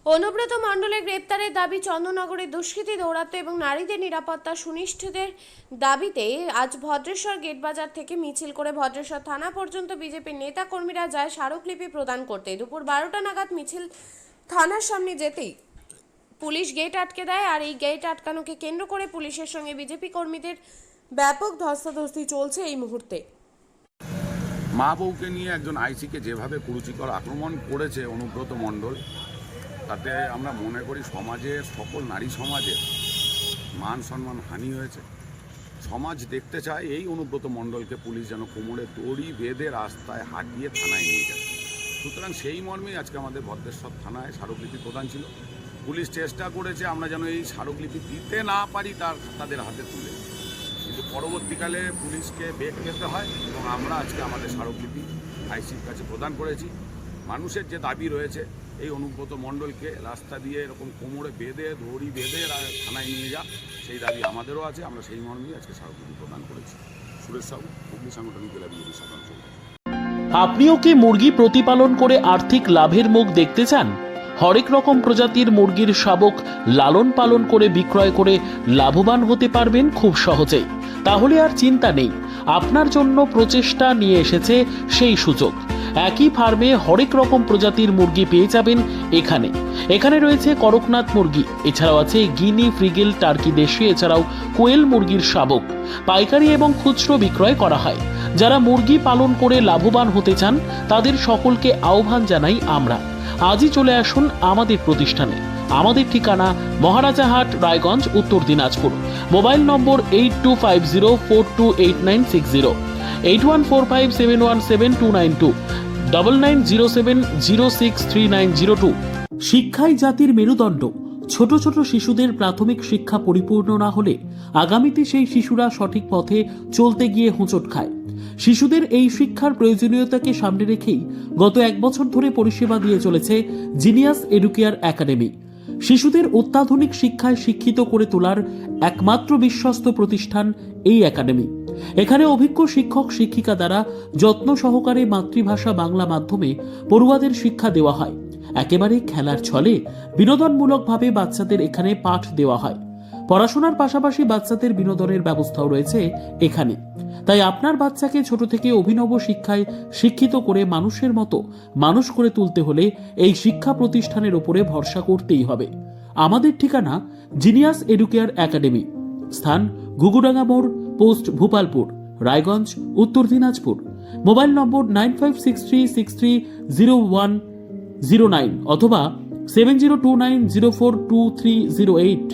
অনুব্রত মণ্ডলের গ্রেপ্তারের দাবি চন্দননগরে দুষ্কৃতী দৌরাত্ম্য এবং নারীদের নিরাপত্তা সুনিশ্চিতের দাবিতে আজ ভদ্রেশ্বর গেট বাজার থেকে মিছিল করে ভদ্রেশ্বর থানা পর্যন্ত বিজেপির নেতা কর্মীরা যায় স্মারকলিপি প্রদান করতে। দুপুর 12টা নাগাদ মিছিল থানার সামনে যেতেই পুলিশ গেট আটকে দেয়, আর এই গেট আটকানোকে কেন্দ্র করে পুলিশের সঙ্গে বিজেপি কর্মীদের ব্যাপক ধস্তাধস্তি চলছে এই মুহূর্তে। মা বউকে নিয়ে একজন আইসিকে যেভাবে কুরুচিকর আক্রমণ করেছে অনুব্রত মণ্ডল, তাতে আমরা মনে করি সমাজের সকল নারী সমাজের মান সম্মান হানি হয়েছে। সমাজ দেখতে চায় এই অনুব্রত মণ্ডলকে পুলিশ যেন কোমরে দড়ি বেঁধে রাস্তায় হাঁটিয়ে থানায় নিয়ে যায়। সুতরাং সেই মর্মেই আজকে আমাদের ভদ্রেশ্বর থানায় স্মারকলিপি প্রদান ছিল। পুলিশ চেষ্টা করেছে আমরা যেন এই স্মারকলিপি দিতে না পারি তাদের হাতে তুলে, কিন্তু পরবর্তীকালে পুলিশকে বেগ পেতে হয় এবং আমরা আজকে আমাদের স্মারকলিপি আইসির কাছে প্রদান করেছি। মানুষের যে দাবি রয়েছে এই অনুব্রত মণ্ডলকে রাস্তা দিয়ে এরকম কোমরে বেঁধে দড়ি বেঁধে থানায় নিয়ে যা, সেই দাবি আমাদেরও আছে। আমরা সেই মর্মেই আজকে স্মারকলিপি প্রদান করেছি। সুরেশ সাহু, হুগলি সাংগঠনিক জেলা বিজেপি সাধারণ সম্পাদক। আপনিও কি মুরগি প্রতিপালন করে আর্থিক লাভের মুখ দেখতে চান? হরেক রকম প্রজাতির মুরগির শাবক লালন পালন করে বিক্রয় করে লাভবান হতে পারবেন খুব সহজেই। তাহলে আর চিন্তা নেই, আপনার জন্য প্রচেষ্টা নিয়ে এসেছে সেই সুযোগ। একই ফার্মে হরেক রকম প্রজাতির মুরগি পেয়ে যাবেন এখানে রয়েছে করকনাথ মুরগি, এছাড়াও আছে গিনি, ফ্রিগেল, টার্কি দেশি, এছাড়াও কোয়েল মুরগির শাবক পাইকারি এবং খুচরো বিক্রয় করা হয়। যারা মুরগি পালন করে লাভবান হতে চান তাদের সকলকে আহ্বান জানাই আমরা। আজই চলে আসুন আমাদের প্রতিষ্ঠানে। আমাদের ঠিকানা মহারাজাহাট, রায়গঞ্জ, উত্তর দিনাজপুর। মোবাইল নম্বর 8250428960, 8145717292, 9907063902। শিক্ষাই জাতির মেরুদণ্ড। ছোট ছোট শিশুদের প্রাথমিক শিক্ষা পরিপূর্ণ না হলে আগামীতে সেই শিশুরা সঠিক পথে চলতে গিয়ে হোঁচট খায়। শিশুদের এই শিক্ষার প্রয়োজনীয়তাকে সামনে রেখেই গত 1 বছর ধরে পরিষেবা দিয়ে চলেছে জিনিয়াস এডুকেয়ার একাডেমি। শিশুদের অত্যাধুনিক শিক্ষায় শিক্ষিত করে তোলার একমাত্র বিশ্বস্ত প্রতিষ্ঠান এই একাডেমি। এখানে অভিজ্ঞ শিক্ষক শিক্ষিকা দ্বারা যত্ন সহকারে মাতৃভাষা বাংলা মাধ্যমে পড়ুয়াদের শিক্ষা দেওয়া হয়। একেবারে খেলার ছলে বিনোদনমূলকভাবে বাচ্চাদের এখানে পাঠ দেওয়া হয়। পড়াশোনার পাশাপাশি বাচ্চাদের বিনোদনের ব্যবস্থাও রয়েছে এখানে। তাই আপনার বাচ্চাকে ছোট থেকে অভিনব শিক্ষায় শিক্ষিত করে মানুষের মতো মানুষ করে তুলতে হলে এই শিক্ষা প্রতিষ্ঠানের উপরে ভরসা করতেই হবে। আমাদের ঠিকানা জিনিয়াস এডুকেয়ার একাডেমি, স্থান ঘুঘুডাঙ্গা মোড়, পোস্ট ভূপালপুর, রায়গঞ্জ, উত্তর দিনাজপুর। মোবাইল নম্বর 9563630109 অথবা 7029042308।